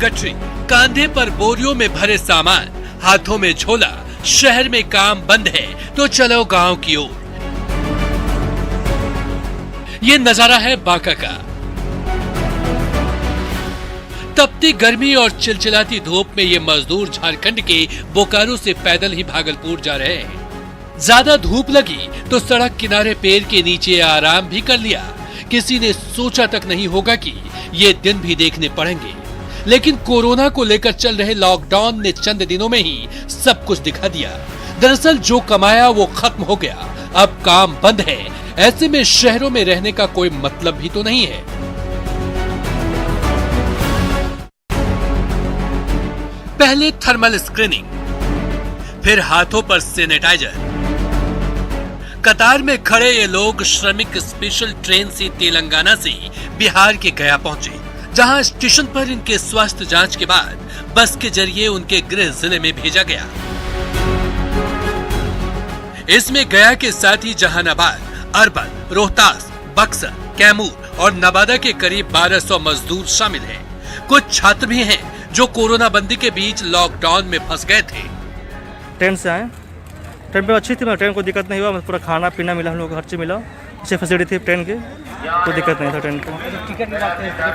गठरी, कांधे पर बोरियों में भरे सामान, हाथों में झोला, शहर में काम बंद है तो चलो गांव की ओर। ये नजारा है बांका का। तपती गर्मी और चिलचिलाती धूप में ये मजदूर झारखंड के बोकारो से पैदल ही भागलपुर जा रहे हैं। ज्यादा धूप लगी तो सड़क किनारे पेड़ के नीचे आराम भी कर लिया। किसी ने सोचा तक नहीं होगा कि ये दिन भी देखने पड़ेंगे, लेकिन कोरोना को लेकर चल रहे लॉकडाउन ने चंद दिनों में ही सब कुछ दिखा दिया। दरअसल जो कमाया वो खत्म हो गया, अब काम बंद है। ऐसे में शहरों में रहने का कोई मतलब भी तो नहीं है। पहले थर्मल स्क्रीनिंग, फिर हाथों पर सैनिटाइजर। कतार में खड़े ये लोग श्रमिक स्पेशल ट्रेन से तेलंगाना से बिहार के गया पहुंचे, जहां स्टेशन पर इनके स्वास्थ्य जांच के बाद बस के जरिए उनके गृह जिले में भेजा गया। इसमें गया के साथ ही जहानाबाद, अरवल, रोहतास, बक्सर, कैमूर और नवादा के करीब 1200 मजदूर शामिल हैं। कुछ छात्र भी हैं जो कोरोना बंदी के बीच लॉकडाउन में फंस गए थे। ट्रेन से आए, ट्रेन पे अच्छी थी, ट्रेन को दिक्कत नहीं हुआ, पूरा खाना पीना मिला, हम लोग को हर चीज़ मिला, अच्छी फैसिलिटी थी ट्रेन की, कोई दिक्कत नहीं था ट्रेन को।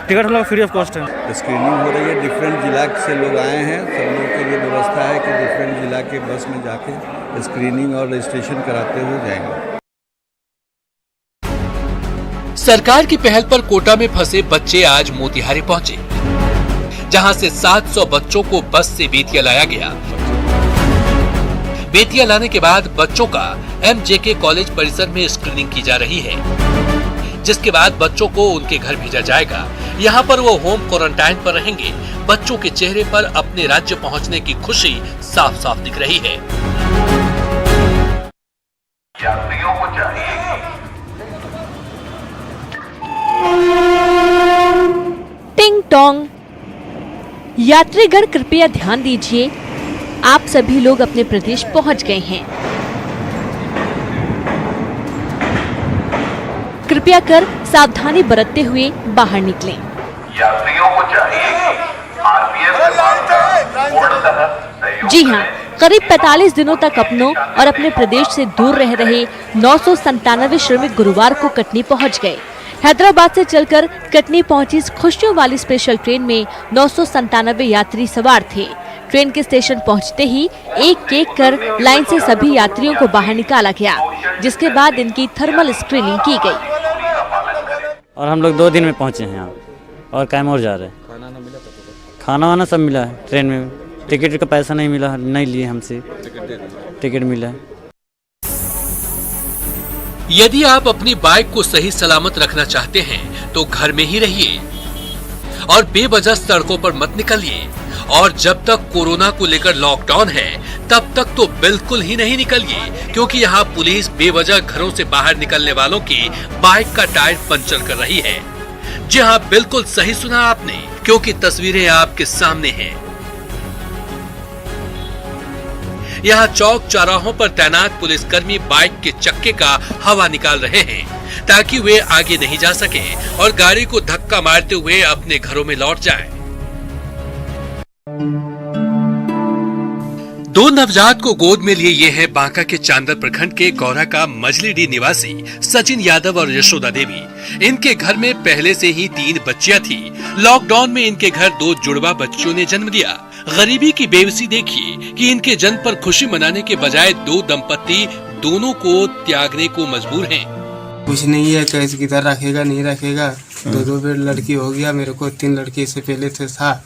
टिकट हम लोग फ्री ऑफ कॉस्ट है। स्क्रीनिंग हो रही है, डिफरेंट जिला से लोग आए हैं, सब लोग के लिए व्यवस्था है कि डिफरेंट जिला के बस में जाके स्क्रीनिंग और रजिस्ट्रेशन कराते हुए जाएंगे। सरकार की पहल पर कोटा में फंसे बच्चे आज मोतिहारी पहुंचे, जहां से 700 बच्चों को बस से बेतिया लाया गया। बेतिया लाने के बाद बच्चों का MJK कॉलेज परिसर में स्क्रीनिंग की जा रही है, जिसके बाद बच्चों को उनके घर भेजा जाएगा। यहाँ पर वो होम क्वारंटाइन पर रहेंगे। बच्चों के चेहरे पर अपने राज्य पहुँचने की खुशी साफ साफ दिख रही है। यात्रियों को चाहिए टिंग टोंग। यात्रीगण कृपया ध्यान दीजिए, आप सभी लोग अपने प्रदेश पहुंच गए हैं। कृपया कर सावधानी बरतते हुए बाहर निकलें। यात्रियों को चाहिए जी हाँ, करीब 45 दिनों तक अपनों और अपने प्रदेश से दूर रह रहे 997 श्रमिक गुरुवार को कटनी पहुंच गए। हैदराबाद से चलकर कटनी पहुंची इस खुशियों वाली स्पेशल ट्रेन में 997 यात्री सवार थे। ट्रेन के स्टेशन पहुंचते ही एक एक कर लाइन से सभी यात्रियों को बाहर निकाला गया, जिसके बाद इनकी थर्मल स्क्रीनिंग की गई। और हम लोग 2 दिन में पहुंचे हैं यहाँ और कैमूर जा रहे हैं। खाना वाना सब मिला है ट्रेन में, टिकट का पैसा नहीं मिला, नहीं लिए हमसे, टिकट मिला है। यदि आप अपनी बाइक को सही सलामत रखना चाहते हैं तो घर में ही रहिए और बेवजह सड़कों पर मत निकलिए। और जब तक कोरोना को लेकर लॉकडाउन है तब तक तो बिल्कुल ही नहीं निकलिए, क्योंकि यहाँ पुलिस बेवजह घरों से बाहर निकलने वालों की बाइक का टायर पंचर कर रही है। जी हाँ, बिल्कुल सही सुना आपने, क्योंकि तस्वीरें आपके सामने हैं। यहाँ चौक चौराहों पर तैनात पुलिसकर्मी बाइक के चक्के का हवा निकाल रहे हैं ताकि वे आगे नहीं जा सके और गाड़ी को धक्का मारते हुए अपने घरों में लौट जाएं। 2 नवजात को गोद में लिए ये है बांका के चांदर प्रखंड के गौरा का मजलीडी निवासी सचिन यादव और यशोदा देवी। इनके घर में पहले से ही 3 बच्चियां थी। लॉकडाउन में इनके घर 2 जुड़वा बच्चियों ने जन्म लिया। गरीबी की बेबसी देखिए कि इनके जन्म पर खुशी मनाने के बजाय 2 दंपत्ति दोनों को त्यागने को मजबूर हैं। कुछ नहीं है, कैसे किधर रखेगा नहीं रखेगा। 2 बेर लड़की हो गया, मेरे को 3 लड़की से पहले थे था।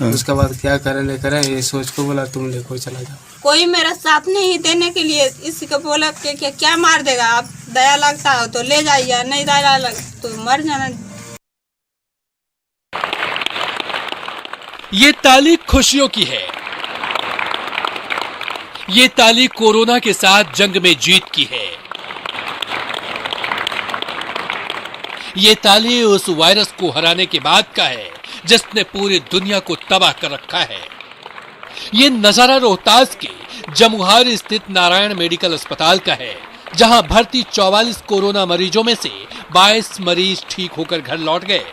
उसके बाद क्या करें ले करें, ये सोच को बोला तुम लेकर चला जाओ। कोई मेरा साथ नहीं देने के लिए इसी को बोला कि क्या मार देगा, आप दया लगता हो तो ले जाइए, नहीं दया लग तो मर जाना। ये ताली खुशियों की है, ये ताली कोरोना के साथ जंग में जीत की है। ये ताली उस वायरस को हराने के बाद का है जिसने पूरी दुनिया को तबाह कर रखा है। ये नजारा रोहतास के जमुहार स्थित नारायण मेडिकल अस्पताल का है, जहां भर्ती 44 कोरोना मरीजों में से 22 मरीज ठीक होकर घर लौट गए।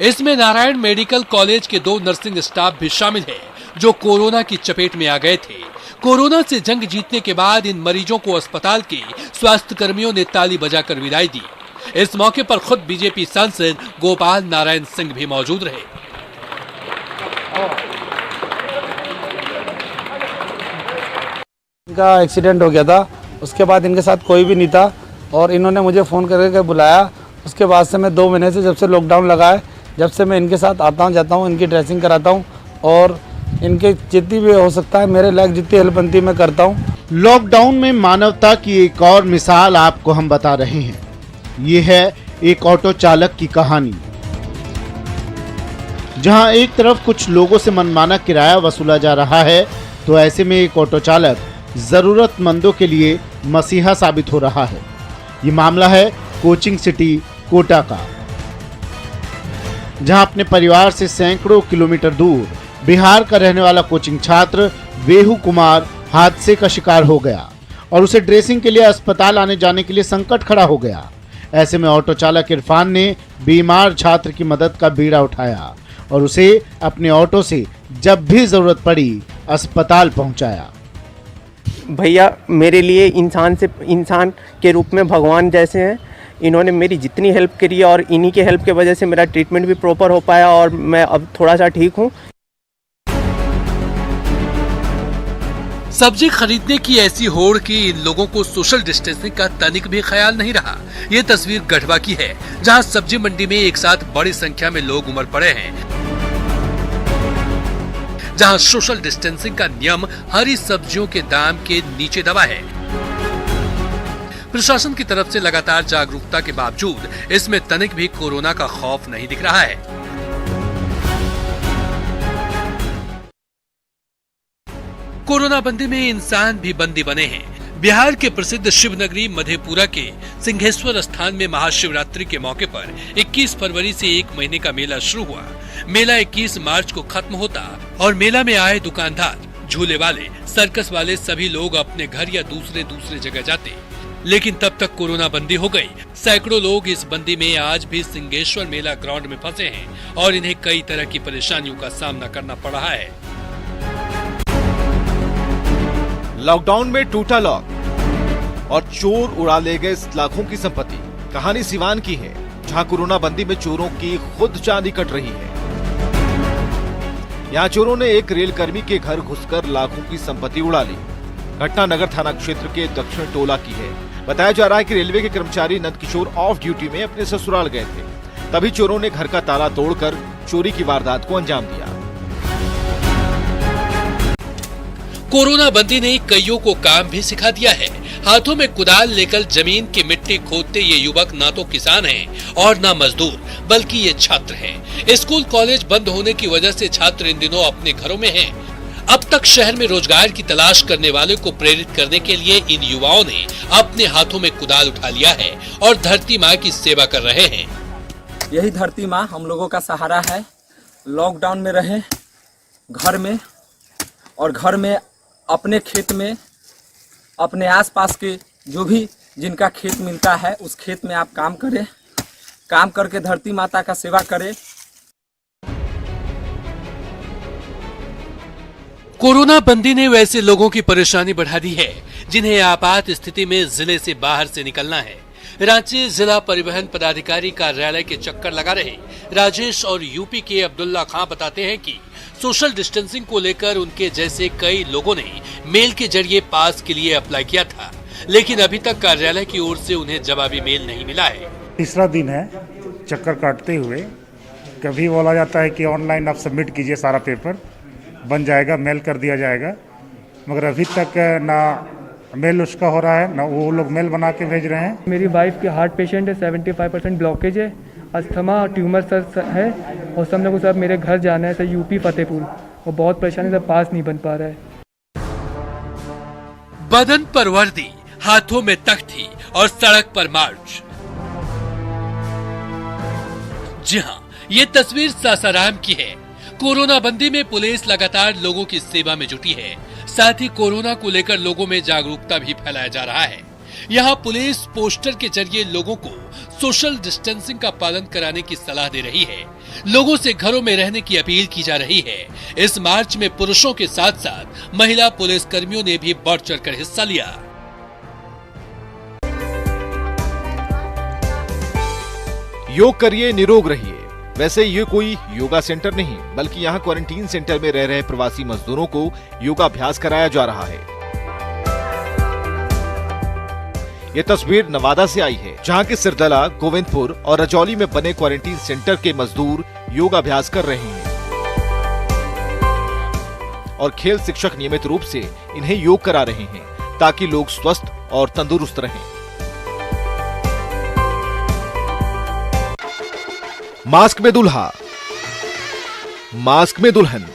इसमें नारायण मेडिकल कॉलेज के 2 नर्सिंग स्टाफ भी शामिल है जो कोरोना की चपेट में आ गए थे। कोरोना से जंग जीतने के बाद इन मरीजों को अस्पताल के स्वास्थ्य कर्मियों ने ताली बजाकर विदाई दी। इस मौके पर खुद बीजेपी सांसद गोपाल नारायण सिंह भी मौजूद रहे। इनका एक्सीडेंट हो गया था, उसके बाद इनके साथ कोई भी नहीं था और इन्होंने मुझे फ़ोन करके बुलाया। उसके बाद से मैं 2 महीने से, जब से लॉकडाउन लगा है, जब से मैं इनके साथ आता हूँ जाता हूँ, इनकी ड्रेसिंग कराता हूँ और इनके जितनी भी हो सकता है मेरे लायक जितनी हेल्प बनती है मैं करता हूँ। लॉकडाउन में मानवता की एक और मिसाल आपको हम बता रहे हैं। ये है एक ऑटो चालक की कहानी, जहां एक तरफ कुछ लोगों से मनमाना किराया वसूला जा रहा है, तो ऐसे में एक ऑटो चालक जरूरतमंदों के लिए मसीहा साबित हो रहा है। ये मामला है कोचिंग सिटी कोटा का, जहां अपने परिवार से सैकड़ों किलोमीटर दूर बिहार का रहने वाला कोचिंग छात्र वेहू कुमार हादसे का शिकार हो गया और उसे ड्रेसिंग के लिए अस्पताल आने जाने के लिए संकट खड़ा हो गया। ऐसे में ऑटो चालक इरफान ने बीमार छात्र की मदद का बीड़ा उठाया और उसे अपने ऑटो से जब भी जरूरत पड़ी अस्पताल पहुंचाया। भैया मेरे लिए इंसान के रूप में भगवान जैसे हैं। इन्होंने मेरी जितनी हेल्प करी और इन्हीं के हेल्प के वजह से मेरा ट्रीटमेंट भी प्रॉपर हो पाया और मैं अब थोड़ा सा ठीक हूँ। सब्जी खरीदने की ऐसी होड़ कि इन लोगों को सोशल डिस्टेंसिंग का तनिक भी ख्याल नहीं रहा। ये तस्वीर गढ़वा की है, जहां सब्जी मंडी में एक साथ बड़ी संख्या में लोग उमड़ पड़े हैं, जहां सोशल डिस्टेंसिंग का नियम हरी सब्जियों के दाम के नीचे दबा है। प्रशासन की तरफ से लगातार जागरूकता के बावजूद इसमें तनिक भी कोरोना का खौफ नहीं दिख रहा है। कोरोना बंदी में इंसान भी बंदी बने हैं। बिहार के प्रसिद्ध शिवनगरी मधेपुरा के सिंहेश्वर स्थान में महाशिवरात्रि के मौके पर 21 फरवरी से 1 महीने का मेला शुरू हुआ। मेला 21 मार्च को खत्म होता और मेला में आए दुकानदार, झूले वाले, सर्कस वाले सभी लोग अपने घर या दूसरे जगह जाते, लेकिन तब तक कोरोना बंदी हो गई। सैकड़ों लोग इस बंदी में आज भी सिंहेश्वर मेला ग्राउंड में फंसे हैं और इन्हें कई तरह की परेशानियों का सामना करना पड़ रहा है। लॉकडाउन में टूटा लॉक और चोर उड़ा ले गए लाखों की संपत्ति। कहानी सिवान की है, जहां कोरोना बंदी में चोरों की खुद चांदी कट रही है। यहां चोरों ने एक रेलकर्मी के घर घुसकर लाखों की संपत्ति उड़ा ली। घटना नगर थाना क्षेत्र के दक्षिण टोला की है। बताया जा रहा है कि रेलवे के कर्मचारी नंदकिशोर ऑफ ड्यूटी में अपने ससुराल गए थे, तभी चोरों ने घर का ताला तोड़कर चोरी की वारदात को अंजाम दिया। कोरोना बंदी ने कईयों को काम भी सिखा दिया है। हाथों में कुदाल लेकर जमीन की मिट्टी खोदते ये युवक ना तो किसान हैं और ना मजदूर, बल्कि ये छात्र हैं। स्कूल कॉलेज बंद होने की वजह से छात्र इन दिनों अपने घरों में हैं। अब तक शहर में रोजगार की तलाश करने वाले को प्रेरित करने के लिए इन युवाओं ने अपने हाथों में कुदाल उठा लिया है और धरती माँ की सेवा कर रहे हैं। यही धरती माँ हम लोगों का सहारा है। लॉकडाउन में रहे घर में और घर में अपने खेत में, अपने आसपास के जो भी जिनका खेत मिलता है उस खेत में आप काम करें, काम करके धरती माता का सेवा करें। कोरोना बंदी ने वैसे लोगों की परेशानी बढ़ा दी है जिन्हें आपात स्थिति में जिले से बाहर से निकलना है। रांची जिला परिवहन पदाधिकारी कार्यालय के चक्कर लगा रहे राजेश और यूपी के अब्दुल्ला खां बताते हैं कि सोशल डिस्टेंसिंग को लेकर उनके जैसे कई लोगों ने मेल के जरिए पास के लिए अप्लाई किया था, लेकिन अभी तक कार्यालय की ओर से उन्हें जवाबी मेल नहीं मिला है। तीसरा दिन है चक्कर काटते हुए। कभी बोला जाता है कि ऑनलाइन आप सबमिट कीजिए, सारा पेपर बन जाएगा, मेल कर दिया जाएगा, मगर अभी तक ना मेल उसका हो रहा है ना वो लोग मेल बना के भेज रहे हैं। मेरी वाइफ के हार्ट पेशेंट है, 75% ब्लॉकेज है, अस्थमा ट्यूमर सर है और सब लोग सब मेरे घर जाना है सर, यूपी फतेहपुर, और बहुत परेशानी से पास नहीं बन पा रहा है। बदन पर वर्दी, हाथों में तख्ती और सड़क पर मार्च। जी हाँ, ये तस्वीर सासाराम की है। कोरोना बंदी में पुलिस लगातार लोगों की सेवा में जुटी है। साथ ही कोरोना को लेकर लोगों में जागरूकता भी फैलाया जा रहा है। यहाँ पुलिस पोस्टर के जरिए लोगों को सोशल डिस्टेंसिंग का पालन कराने की सलाह दे रही है। लोगों से घरों में रहने की अपील की जा रही है। इस मार्च में पुरुषों के साथ साथ महिला पुलिस कर्मियों ने भी बढ़ चढ़कर हिस्सा लिया। योग करिए, निरोग रहिए। वैसे ये कोई योगा सेंटर नहीं, बल्कि यहाँ क्वारंटीन सेंटर में रह रहे प्रवासी मजदूरों को योगाभ्यास कराया जा रहा है। ये तस्वीर नवादा से आई है, जहाँ के सिरदला, गोविंदपुर और रजौली में बने क्वारंटीन सेंटर के मजदूर योगाभ्यास कर रहे हैं और खेल शिक्षक नियमित रूप से इन्हें योग करा रहे हैं ताकि लोग स्वस्थ और तंदुरुस्त रहें। मास्क में दूल्हा, मास्क में दुल्हन।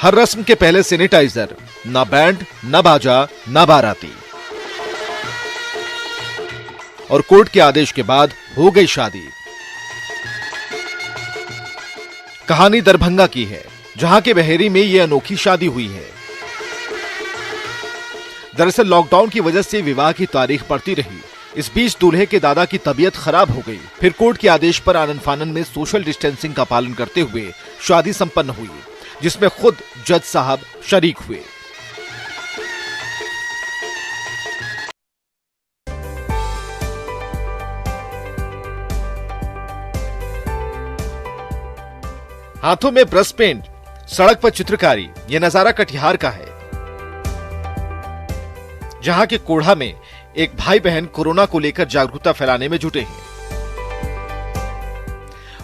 हर रस्म के पहले सैनिटाइजर, ना बैंड, ना बाजा, ना बाराती। और कोर्ट के आदेश के बाद हो गई शादी। कहानी दरभंगा की है, जहां के बहेरी में यह अनोखी शादी हुई है। दरअसल लॉकडाउन की वजह से विवाह की तारीख बढ़ती रही। इस बीच दूल्हे के दादा की तबीयत खराब हो गई। फिर कोर्ट के आदेश पर आनन फानन में सोशल डिस्टेंसिंग का पालन करते हुए शादी संपन्न हुई, जिसमें खुद जज साहब शरीक हुए। हाथों में ब्रश पेंट, सड़क पर चित्रकारी, यह नजारा कटिहार का है, जहां के कोढ़ा में एक भाई बहन कोरोना को लेकर जागरूकता फैलाने में जुटे हैं।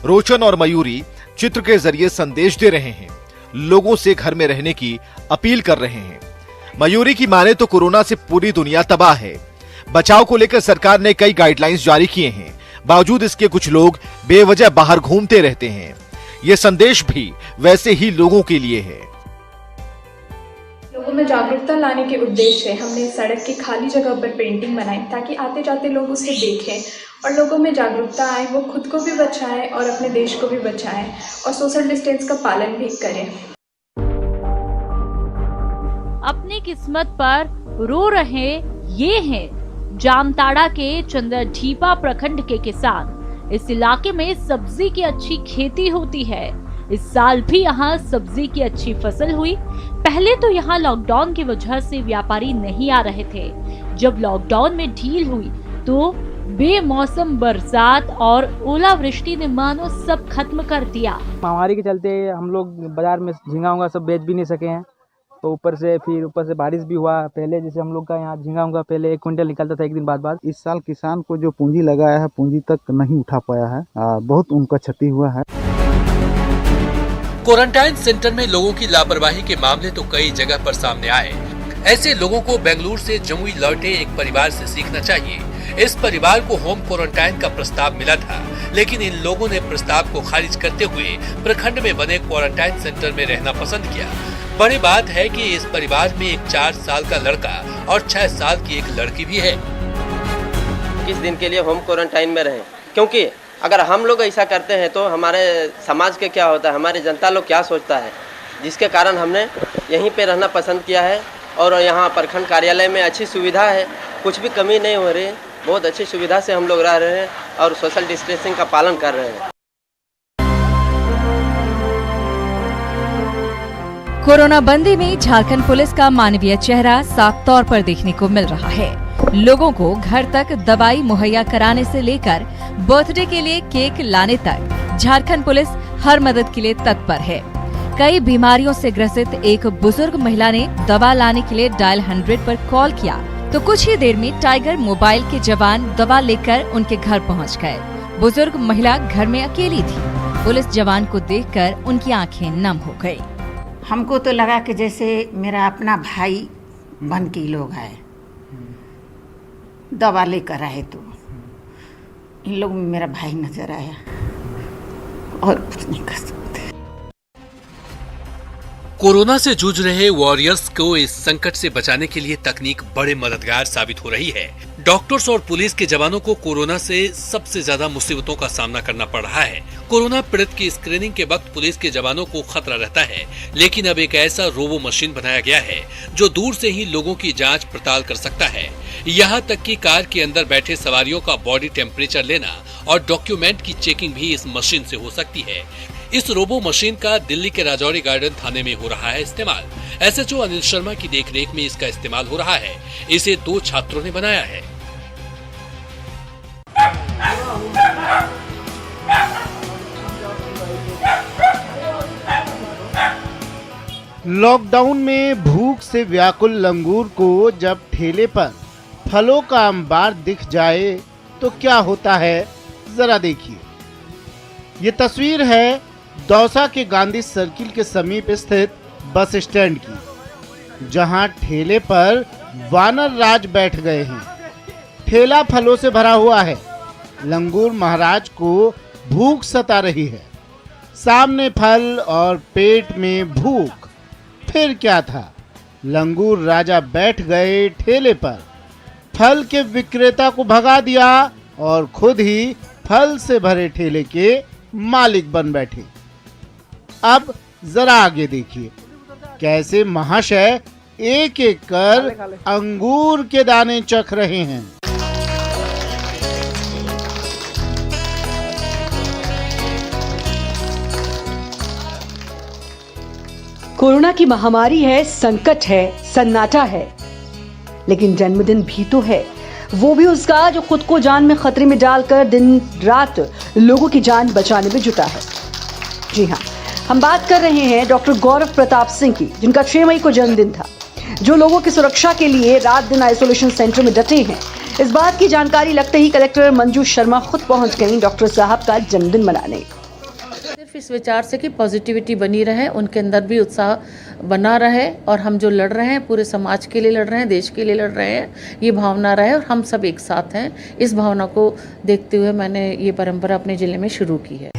रोशन और मयूरी चित्र के जरिए संदेश दे रहे हैं, लोगों से घर में रहने की अपील कर रहे हैं। मयूरी की माने तो कोरोना से पूरी दुनिया तबाह है। बचाव को लेकर सरकार ने कई गाइडलाइंस जारी किए हैं, बावजूद इसके कुछ लोग बेवजह बाहर घूमते रहते हैं। ये संदेश भी वैसे ही लोगों के लिए है। लोगों में जागरूकता लाने के उद्देश्य से हमने सड़क की खाली जगह पर पेंटिंग बनाई ताकि आते जाते लोग उसे देखें और लोगों में जागरूकता आए, वो खुद को भी बचाएं और अपने देश को भी बचाएं और सोशल डिस्टेंस का पालन भी करें। अपनी किस्मत पर रो रहे ये हैं जामताड़ा के चंद्रढीपा प्रखंड के किसान। इस इलाके में सब्जी की अच्छी खेती होती है। इस साल भी यहाँ सब्जी की अच्छी फसल हुई। पहले तो यहाँ लॉकडाउन की वजह से व्यापारी नहीं आ रहे थे। जब लॉकडाउन में ढील हुई तो बेमौसम बरसात और ओलावृष्टि ने मानो सब खत्म कर दिया। महामारी के चलते हम लोग बाजार में झींगा उंगा सब बेच भी नहीं सके हैं, तो ऊपर से बारिश भी हुआ। पहले जैसे हम लोग का यहाँ झींगा उंगा पहले 1 क्विंटल निकलता था एक दिन बाद। इस साल किसान को जो पूंजी लगाया है पूंजी तक नहीं उठा पाया है, बहुत उनका क्षति हुआ है। क्वारंटाइन सेंटर में लोगों की लापरवाही के मामले तो कई जगह पर सामने आए। ऐसे लोगों को बेंगलुरु से जमुई लौटे एक परिवार से सीखना चाहिए। इस परिवार को होम क्वारंटाइन का प्रस्ताव मिला था, लेकिन इन लोगों ने प्रस्ताव को खारिज करते हुए प्रखंड में बने क्वारंटाइन सेंटर में रहना पसंद किया। बड़ी बात है कि इस परिवार में एक 4 साल का लड़का और 6 साल की एक लड़की भी है। किस दिन के लिए होम क्वारंटाइन में रहें, क्योंकि अगर हम लोग ऐसा करते हैं तो हमारे समाज के क्या होता है, हमारी जनता लोग क्या सोचता है, जिसके कारण हमने यहीं पे रहना पसंद किया है। और यहाँ प्रखंड कार्यालय में अच्छी सुविधा है, कुछ भी कमी नहीं हो रही, बहुत अच्छी सुविधा से हम लोग रह रहे हैं और सोशल डिस्टेंसिंग का पालन कर रहे हैं। कोरोना बंदी में झारखंड पुलिस का मानवीय चेहरा साफ तौर पर देखने को मिल रहा है। लोगों को घर तक दवाई मुहैया कराने से लेकर बर्थडे के लिए केक लाने तक झारखंड पुलिस हर मदद के लिए तत्पर है। कई बीमारियों से ग्रसित एक बुजुर्ग महिला ने दवा लाने के लिए डायल 100 पर कॉल किया तो कुछ ही देर में टाइगर मोबाइल के जवान दवा लेकर उनके घर पहुंच गए। बुजुर्ग महिला घर में अकेली थी। पुलिस जवान को देखकर उनकी आंखें नम हो गई। हमको तो लगा कि जैसे मेरा अपना भाई बन के लोग आए, दवा लेकर आए, तो इन लोग में मेरा भाई नजर आया और कुछ नहीं कर सकते। कोरोना से जूझ रहे वॉरियर्स को इस संकट से बचाने के लिए तकनीक बड़े मददगार साबित हो रही है। डॉक्टर्स और पुलिस के जवानों को कोरोना से सबसे ज्यादा मुसीबतों का सामना करना पड़ रहा है। कोरोना पीड़ित की स्क्रीनिंग के वक्त पुलिस के जवानों को खतरा रहता है, लेकिन अब एक ऐसा रोबो मशीन बनाया गया है जो दूर से ही लोगों की जांच पड़ताल कर सकता है। यहाँ तक कि कार के अंदर बैठे सवारियों का बॉडी टेम्परेचर लेना और डॉक्यूमेंट की चेकिंग भी इस मशीन से हो सकती है। इस रोबो मशीन का दिल्ली के राजौरी गार्डन थाने में हो रहा है इस्तेमाल। SHO अनिल शर्मा की देखरेख में इसका इस्तेमाल हो रहा है। इसे 2 छात्रों ने बनाया है। लॉकडाउन में भूख से व्याकुल लंगूर को जब ठेले पर फलों का अंबार दिख जाए तो क्या होता है, जरा देखिए। ये तस्वीर है दौसा के गांधी सर्किल के समीप स्थित बस स्टैंड की, जहां ठेले पर वानर राज बैठ गए हैं। ठेला फलों से भरा हुआ है। लंगूर महाराज को भूख सता रही है। सामने फल और पेट में भूख। फिर क्या था, लंगूर राजा बैठ गए ठेले पर, फल के विक्रेता को भगा दिया और खुद ही फल से भरे ठेले के मालिक बन बैठे। अब जरा आगे देखिए कैसे महाशय एक एक कर अंगूर के दाने चख रहे हैं। कोरोना की महामारी है, संकट है, सन्नाटा है, लेकिन जन्मदिन भी तो है। वो भी उसका जो खुद को जान में खतरे में डालकर दिन रात लोगों की जान बचाने में जुटा है। जी हाँ, हम बात कर रहे हैं डॉक्टर गौरव प्रताप सिंह की, जिनका 6 मई को जन्मदिन था, जो लोगों की सुरक्षा के लिए रात दिन आइसोलेशन सेंटर में डटे हैं। इस बात की जानकारी लगते ही कलेक्टर मंजू शर्मा खुद पहुंच गई डॉक्टर साहब का जन्मदिन मनाने। सिर्फ इस विचार से कि पॉजिटिविटी बनी रहे, उनके अंदर भी उत्साह बना रहे, और हम जो लड़ रहे हैं पूरे समाज के लिए लड़ रहे हैं, देश के लिए लड़ रहे हैं, ये भावना रहे और हम सब एक साथ हैं। इस भावना को देखते हुए मैंने ये परंपरा अपने जिले में शुरू की है।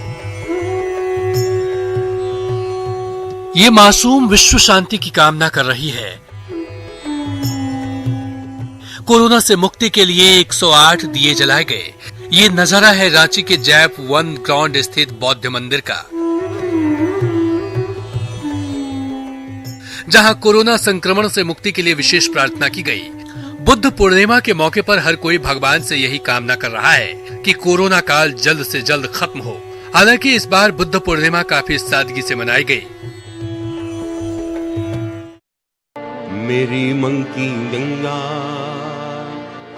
ये मासूम विश्व शांति की कामना कर रही है। कोरोना से मुक्ति के लिए 108 दिए जलाए गए। ये नजारा है रांची के जैप 1 ग्राउंड स्थित बौद्ध मंदिर का, जहां कोरोना संक्रमण से मुक्ति के लिए विशेष प्रार्थना की गई। बुद्ध पूर्णिमा के मौके पर हर कोई भगवान से यही कामना कर रहा है कि कोरोना काल जल्द से जल्द खत्म हो। हालांकि इस बार बुद्ध पूर्णिमा काफी सादगी से मनाई गई। मेरी मंकी गंगा,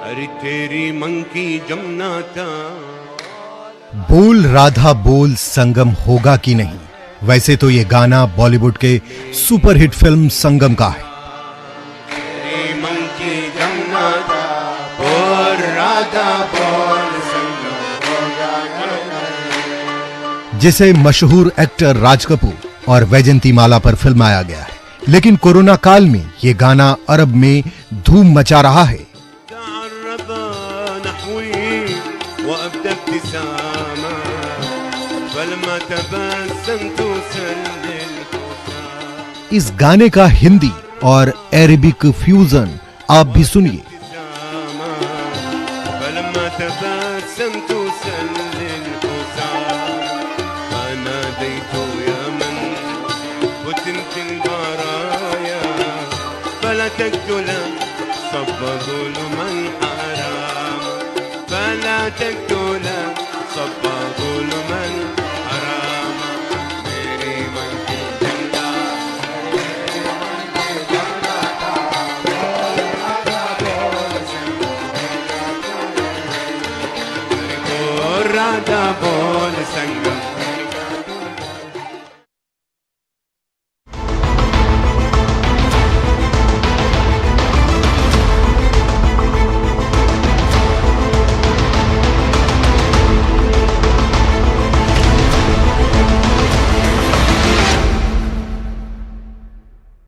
अरे तेरी मंकी जमुना था। बोल राधा बोल संगम होगा कि नहीं, वैसे तो ये गाना बॉलीवुड के सुपरहिट फिल्म संगम का है। तेरी मंकी जमुना था, बोल राधा बोल संगम होगा, जिसे मशहूर एक्टर राज कपूर और वैजंती माला पर फिल्माया गया है। लेकिन कोरोना काल में ये गाना अरब में धूम मचा रहा है। इस गाने का हिंदी और अरबिक फ्यूजन आप भी सुनिए। राधा बोल संगम